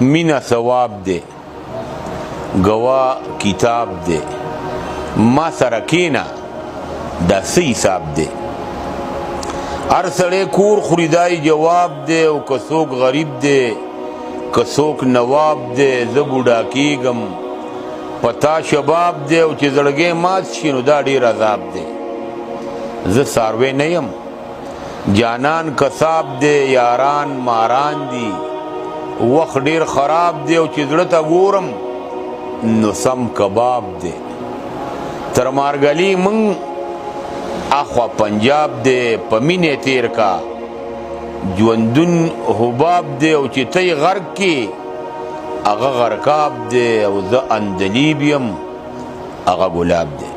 مینا ثواب دے گوا کتاب دے ما سره کینا دا سی حساب دے هر سړی کور خوري دای جواب دے او که څوک غریب دے که څوک نواب دے زه بوډا کیږم پتا شباب دے او چې زړګی مات شي نو دا ډیر عذاب دے زه څاروی نه یم جانان کساب دے یاران ماران دی وخت ډیر خراب دی او چې زړه ته ګورم نو سم کباب دی تر مارګلی من اخوا پنجاب دی په مینې تیر کا ژوندون حباب دی او چې تی غرق کې هغه غرقاب دی او زه اندلیب یم هغه ګلاب دی